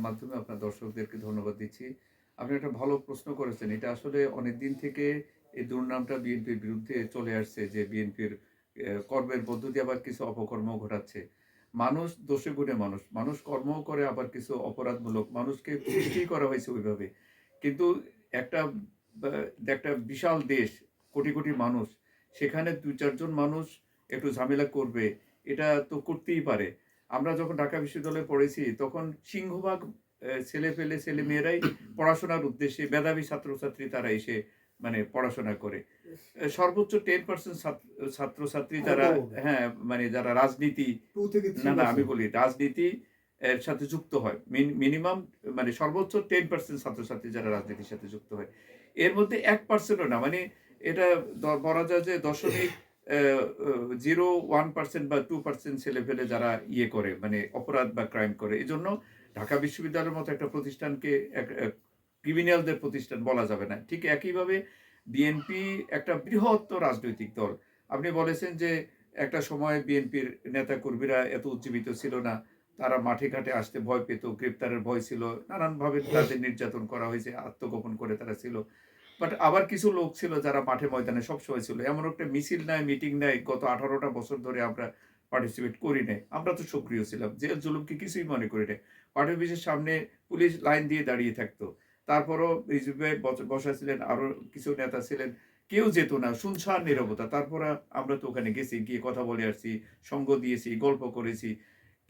মাধ্যমে আপনার দর্শকদেরকে ধন্যবাদ দিচ্ছি। আপনি একটা ভালো প্রশ্ন করেছেন। এটা আসলে অনেকদিন থেকে এই দুর্নামটা বিএনপির বিরুদ্ধে চলে আসছে যে বিএনপির কর্মের মধ্য দিয়ে আবার কিছু অপকর্ম ঘটাচ্ছে। মানুষ দোষে গুণে মানুষ। মানুষ কর্মও করে আবার কিছু অপরাধমূলক মানুষকে সৃষ্টিই করা হয়েছে ওইভাবে। কিন্তু একটা বা একটা বিশাল দেশ, কোটি, কোটি মানুষ। সেখানে ২-৪ জন মানুষ একটু ঝামেলা করবে, এটা তো করতেই পারে। আমরা যখন ঢাকা বিশ্ববিদ্যালয়ে পড়েছি তখন সিংহভাগ ছেলেপেলে ছেলেমেয়েরাই পড়াশোনার উদ্দেশ্যে মেধাবী ছাত্রছাত্রী তারা এসে মানে পড়াশোনা করে। সর্বোচ্চ 10% ছাত্রছাত্রী যারা কমও হবে। হ্যাঁ, মানে যারা রাজনীতি 2 থেকে না, না আমি 3%। বলি রাজনীতি এর সাথে যুক্ত হয়। মিনিমাম মানে সর্বোচ্চ 10% ছাত্রছাত্রী যারা রাজনীতির সাথে যুক্ত হয়। এর মধ্যে 1% ও না মানে এটা বলা যায় যে দশমিক অ্যা অ 0.1% বা 2% ছেলেপেলে যারা ইয়ে করে মানে অপরাধ বা ক্রাইম করে। এজন্য ঢাকা বিশ্ববিদ্যালয়ের মতো একটা প্রতিষ্ঠানকে এক এক ক্রিমিনালদের প্রতিষ্ঠান বলা যাবে না। ঠিক একইভাবে বিএনপি একটা বৃহত্তর রাজনৈতিক দল। আপনি বলেছেন যে একটা সময় বিএনপির নেতাকর্মীরা এত উজ্জীবিত ছিল না। তারা মাঠে ঘাটে আসতে ভয় পেত, গ্রেপ্তারের ভয় ছিল। নানানভাবে তাদের নির্যাতন করা হয়েছে, আত্মগোপন করে তারা ছিল। বাট আবার কিছু লোক ছিল যারা মাঠে ময়দানে সবসময় ছিল। এমন একটা মিছিল নাই, মিটিং নাই গত ১৮ টা বছর ধরে আমরা পার্টিসিপেট করি নাই। আমরা তো সক্রিয় ছিলাম। জেল-জুলুমকে কিছুই মনে করি নাই। পার্টি অফিসের সামনে পুলিশ লাইন দিয়ে দাঁড়িয়ে থাকতো। তারপরও রিজভী ভাই বসা ছিলেন, আরো কিছু নেতা ছিলেন। কেউ যেত না। শুনশান নীরবতা। তারপরে আমরা তো ওখানে গেছি, গিয়ে কথা বলে আসছি, সঙ্গ দিয়েছি, গল্প করেছি।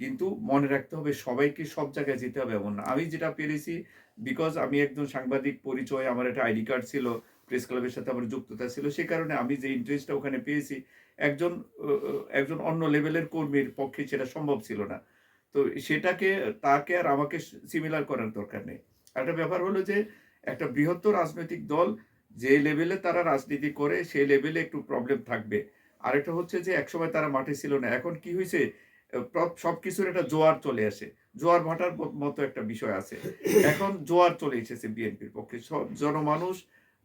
কিন্তু মনে রাখতে হবে সবাইকে সব জায়গায় যেতে হবে এমন না। আমি যেটা পেরেছি বিকজ আমি একজন সাংবাদিক পরিচয়, আমার একটা আইডি কার্ড ছিল, প্রেস ক্লাবের সাথে আমার যুক্ততা ছিল। সে কারণে আমি যে ইন্টারেস্টটা ওখানে পেয়েছি, একজন অ অ একজন অন্য লেভেলের কর্মীর পক্ষে সেটা সম্ভব ছিল না। তো সেটাকে তাকে আর আমাকে সিমিলার করার দরকার নেই। আরেকটা ব্যাপার হলো যে একটা বৃহত্তর রাজনৈতিক দল যে লেভেলে তারা রাজনীতি করে সেই লেভেলে একটু প্রবলেম থাকবে। আরেকটা হচ্ছে যে একসময় তারা মাঠে ছিল না। এখন কি হইছে? সবকিছুর একটা জোয়ার চলে আসে। জোয়ার ভাটার মতো একটা বিষয় আছে। এখন জোয়ার চলে এসেছে বিএনপির পক্ষে। জনমানুষ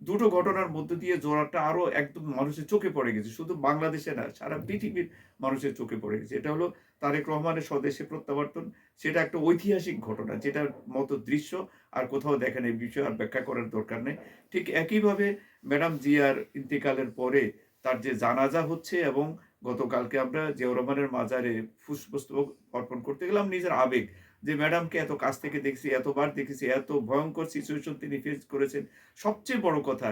দুটো ঘটনার মধ্য দিয়ে জোয়ারটা আরো একদম মানুষের চোখে পড়ে গেছে। শুধু বাংলাদেশে না, সারা পৃথিবীর মানুষের চোখে পড়ে গেছে। এটা হলো তারেক রহমানের স্বদেশে প্রত্যাবর্তন। সেটা একটা ঐতিহাসিক ঘটনা। যেটার মতো দৃশ্য আর কোথাও দেখেন, এই বিষয়ে আর ব্যাখ্যা করার দরকার নেই। ঠিক একইভাবে ম্যাডাম জিয়ার ইন্তেকালের পরে তার যে জানাজা হচ্ছে এবং গতকালকে আমরা জিয়াউর রহমানের মাজারে পুষ্পস্তবক অর্পণ করতে গেলাম। নিজের আবেগ যে ম্যাডামকে এত কাছ থেকে দেখছি, এতবার দেখেছি, এত ভয়ংকর সিচুয়েশন তিনি ফেস করেছেন। সবচেয়ে বড় কথা,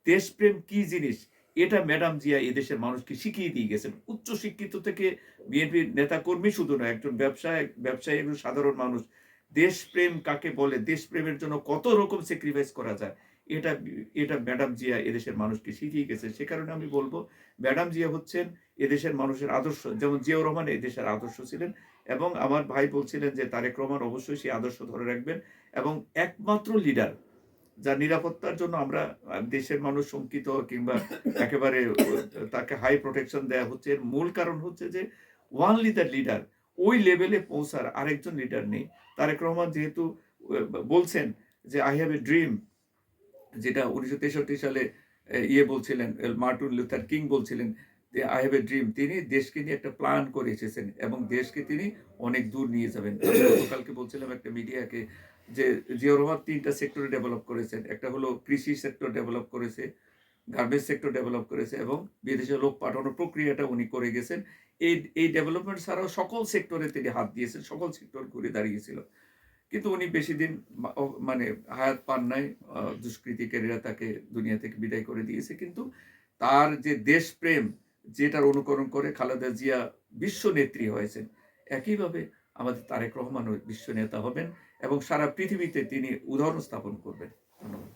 দেশপ্রেম কি জিনিস এটা ম্যাডাম জিয়া এদেশের মানুষকে শিখিয়ে দিয়ে গেছেন। উচ্চ শিক্ষিত থেকে বিএনপির নেতাকর্মী শুধু নয়, একজন ব্যবসায়ী একজন সাধারণ মানুষ। দেশপ্রেম কাকে বলে, দেশপ্রেমের জন্য কত রকম স্যাক্রিফাইস করা যায়। এটা এটা ম্যাডাম জিয়া এদেশের মানুষকে শিখিয়ে গেছে। সে কারণে আমি বলব ম্যাডাম জিয়া হচ্ছেন এদেশের মানুষের আদর্শ। যেমন জিয়াউর রহমান এদেশের আদর্শ ছিলেন এবং আমার ভাই বলছিলেন যে তারেক রহমান অবশ্যই সেই আদর্শ ধরে রাখবেন এবং একমাত্র লিডার যার নিরাপত্তার জন্য আমরা দেশের মানুষ শঙ্কিত কিংবা একেবারে তাকে হাই প্রোটেকশন দেয়া হচ্ছে। এর মূল কারণ হচ্ছে যে ওনলি দ্যা লিডার, ওই লেভেলে পৌঁছার আরেকজন লিডার নেই। তারেক রহমান যেহেতু বলছেন যে, "I have a dream" যেটা ১৯৬৩ সালে বলছিলেন, মার্টিন লুথার কিং বলছিলেন যে, "I have a dream" তিনি দেশকে নিয়ে একটা প্ল্যান করে এসেছেন এবং দেশকে তিনি অনেক দূর নিয়ে যাবেন। আমি গতকালকে বলছিলাম একটা মিডিয়াকে যে, জিয়াউর রহমান ৩ টা সেক্টরে ডেভেলপ করেছেন। একটা হলো কৃষি সেক্টর ডেভেলপ করেছে, গার্মেন্টস সেক্টর ডেভেলপ করেছে এবং বিদেশে লোক পাঠানোর প্রক্রিয়াটা উনি করে গেছেন। এই ডেভেলপমেন্ট ছাড়াও সকল সেক্টরে তিনি হাত দিয়েছেন। সকল সেক্টর ঘুরে দাঁড়িয়েছিল। কিন্তু উনি বেশিদিন মানে হায়াত পান নাই। দুষ্কৃতিকারীরা তাকে দুনিয়া থেকে বিদায় করে দিয়েছে। কিন্তু তার যে দেশপ্রেম যেটার অনুকরণ করে খালেদা জিয়া বিশ্ব নেত্রী হয়েছেন। একইভাবে আমাদের তারেক রহমানও বিশ্ব নেতা হবেন এবং সারা পৃথিবীতে তিনি উদাহরণ স্থাপন করবেন। ধন্যবাদ।